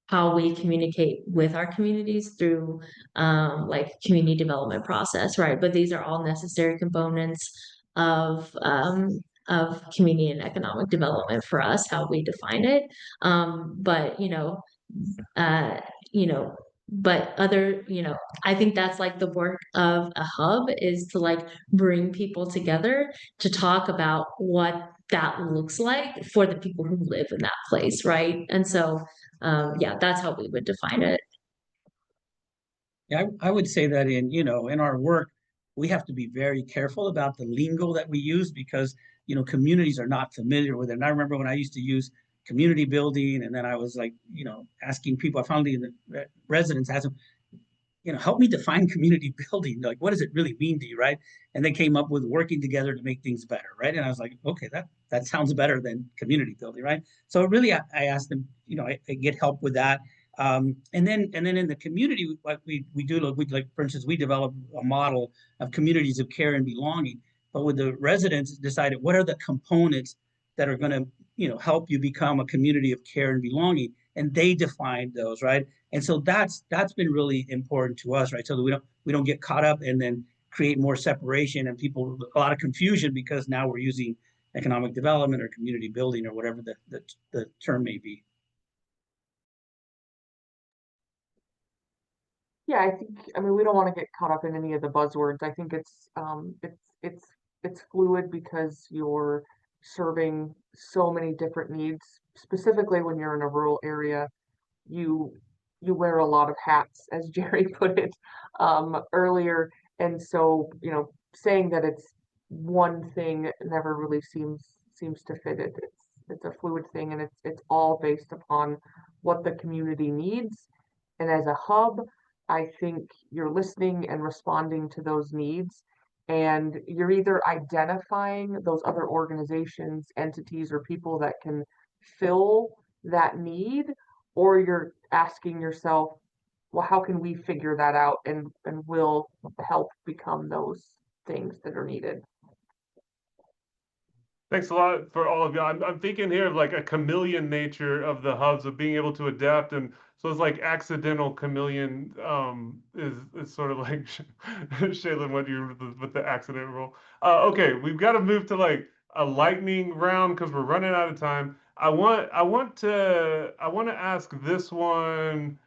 how we communicate with our communities through like community development process, right? But these are all necessary components of community and economic development for us, how we define it. But uh, you know, but other, I think that's like the work of a hub is to like bring people together to talk about what that looks like for the people who live in that place, right? And so, yeah, that's how we would define it. Yeah, I would say that in our work, we have to be very careful about the lingo that we use because, communities are not familiar with it. And I remember when I used to use community building, and then I was like, asking people, I finally, the residents asked them, help me define community building. Like, what does it really mean to you, right? And they came up with working together to make things better, right? And I was like, okay, that sounds better than community building, right? So really, I asked them, I get help with that. And then in the community, like we do, like for instance, we develop a model of communities of care and belonging. But with the residents, decided what are the components that are going to help you become a community of care and belonging, and they defined those, right? And so that's been really important to us, right? So that we don't get caught up and then create more separation and people a lot of confusion because now we're using economic development or community building or whatever the term may be. Yeah, I mean, we don't want to get caught up in any of the buzzwords. I think it's fluid because you're serving so many different needs. Specifically when you're in a rural area, you you wear a lot of hats, as Jerry put it earlier. And so, saying that it's one thing never really seems to fit it. It's a fluid thing, and it's all based upon what the community needs. And as a hub, I think you're listening and responding to those needs. And you're either identifying those other organizations, entities, or people that can fill that need, or you're asking yourself, well, how can we figure that out and will help become those things that are needed? Thanks a lot for all of you. I'm thinking here of like a chameleon nature of the hubs of being able to adapt, and so it's like accidental chameleon is sort of like Shaylin, what you with the accident rule. Okay, we've got to move to like a lightning round because we're running out of time. I want to ask this one.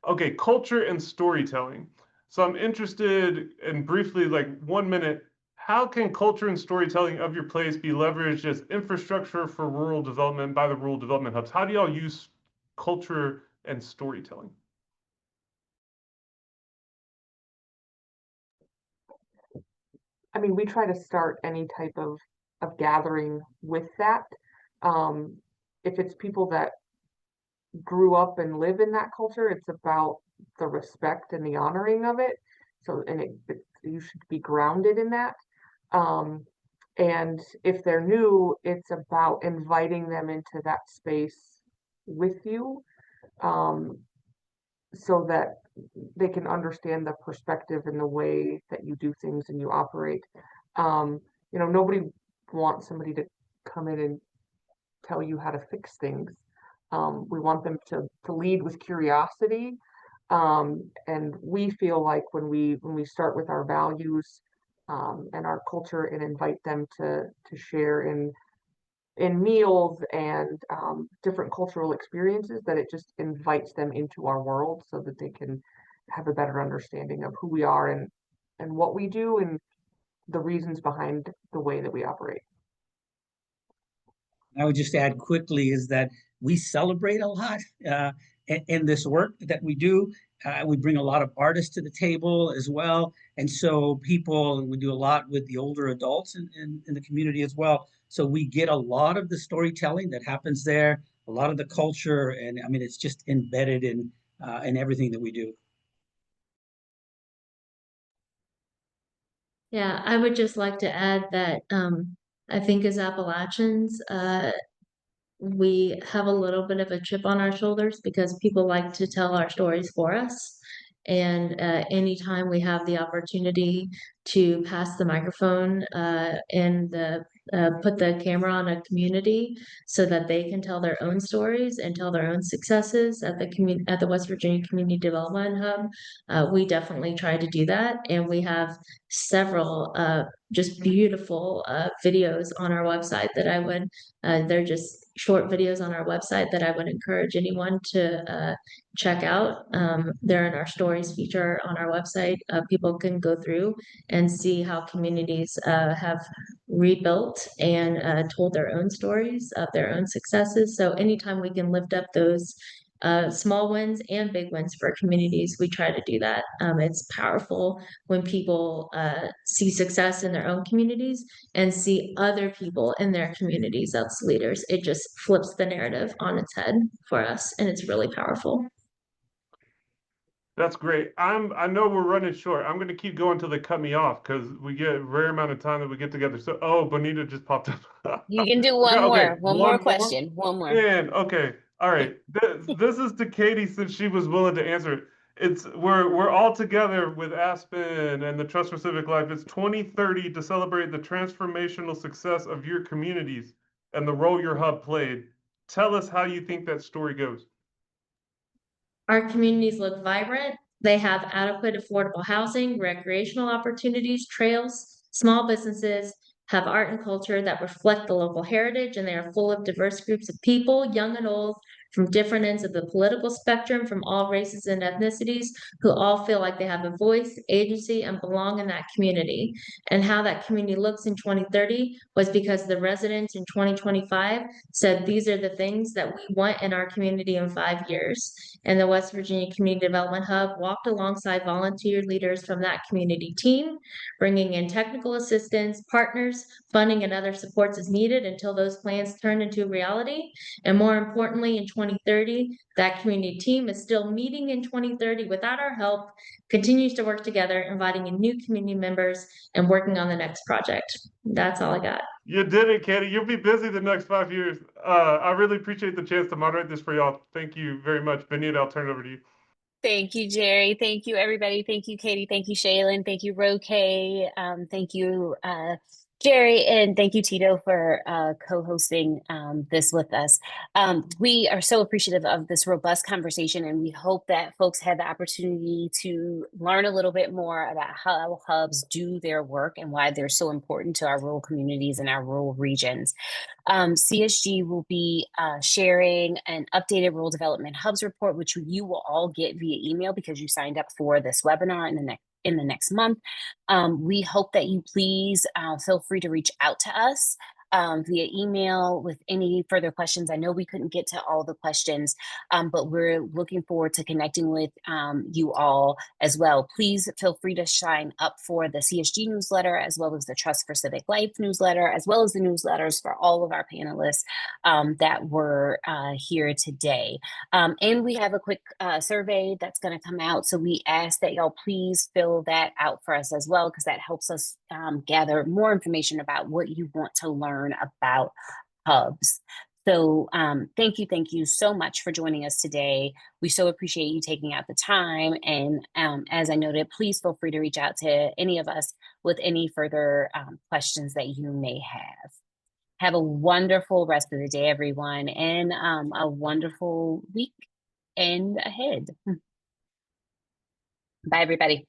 Okay, culture and storytelling. So I'm interested in briefly, like 1 minute, how can culture and storytelling of your place be leveraged as infrastructure for rural development by the rural development hubs? How do y'all use culture and storytelling? I mean, we try to start any type of gathering with that. Um, if it's people that grew up and live in that culture. It's about the respect and the honoring of it. So, and you should be grounded in that. And if they're new, it's about inviting them into that space with you, so that they can understand the perspective and the way that you do things and you operate. Nobody wants somebody to come in and tell you how to fix things. We want them to lead with curiosity. And we feel like when we start with our values, and our culture, and invite them to share in meals and different cultural experiences, that it just invites them into our world so that they can have a better understanding of who we are and what we do and the reasons behind the way that we operate. I would just add quickly is that we celebrate a lot in this work that we do. We bring a lot of artists to the table as well. And so we do a lot with the older adults in the community as well. So we get a lot of the storytelling that happens there, a lot of the culture. And I mean, it's just embedded in everything that we do. Yeah, I would just like to add that I think as Appalachians, we have a little bit of a chip on our shoulders because people like to tell our stories for us. And anytime we have the opportunity to pass the microphone and put the camera on a community so that they can tell their own stories and tell their own successes at the West Virginia Community Development Hub, we definitely try to do that. And we have several just beautiful videos on our website that they're just short videos on our website that I would encourage anyone to check out. They're in our stories feature on our website. People can go through and see how communities have rebuilt and told their own stories of their own successes. So anytime we can lift up those small wins and big wins for communities, we try to do that. It's powerful when people see success in their own communities and see other people in their communities as leaders. It just flips the narrative on its head for us, and it's really powerful. That's great. I know we're running short. I'm going to keep going until they cut me off because we get a rare amount of time that we get together. So, Bonita just popped up. You can do one more, Okay, one more question, one more. And okay, all right. This is to Katie since she was willing to answer it. We're all together with Aspen and the Trust for Civic Life. It's 2030 to celebrate the transformational success of your communities and the role your hub played. Tell us how you think that story goes. Our communities look vibrant. They have adequate affordable housing, recreational opportunities, trails, small businesses, have art and culture that reflect the local heritage, and they are full of diverse groups of people, young and old, from different ends of the political spectrum, from all races and ethnicities, who all feel like they have a voice, agency, and belong in that community. And how that community looks in 2030 was because the residents in 2025 said these are the things that we want in our community in 5 years. And the West Virginia Community Development Hub walked alongside volunteer leaders from that community team, bringing in technical assistance, partners, funding, and other supports as needed until those plans turn into reality. And more importantly, in 2030, that community team is still meeting in 2030 without our help, continues to work together, inviting in new community members and working on the next project. That's all I got. You did it, Katie. You'll be busy the next 5 years. I really appreciate the chance to moderate this for y'all. Thank you very much. Benita, I'll turn it over to you. Thank you, Jerry. Thank you, everybody. Thank you, Katie. Thank you, Shaylin. Thank you, Roque. Thank you, Jerry, and thank you, Tito, for co-hosting this with us. We are so appreciative of this robust conversation, and we hope that folks had the opportunity to learn a little bit more about how hubs do their work and why they're so important to our rural communities and our rural regions. CSG will be sharing an updated rural development hubs report, which you will all get via email because you signed up for this webinar in the next month. We hope that you please feel free to reach out to us via email with any further questions. I know we couldn't get to all the questions, but we're looking forward to connecting with you all as well. Please feel free to sign up for the CSG newsletter, as well as the Trust for Civic Life newsletter, as well as the newsletters for all of our panelists that were here today. And we have a quick survey that's going to come out. So we ask that y'all please fill that out for us as well, because that helps us gather more information about what you want to learn about hubs. So thank you so much for joining us today. We so appreciate you taking out the time. And as I noted, please feel free to reach out to any of us with any further questions that you may have. Have a wonderful rest of the day, everyone, and a wonderful week and ahead. Bye, everybody.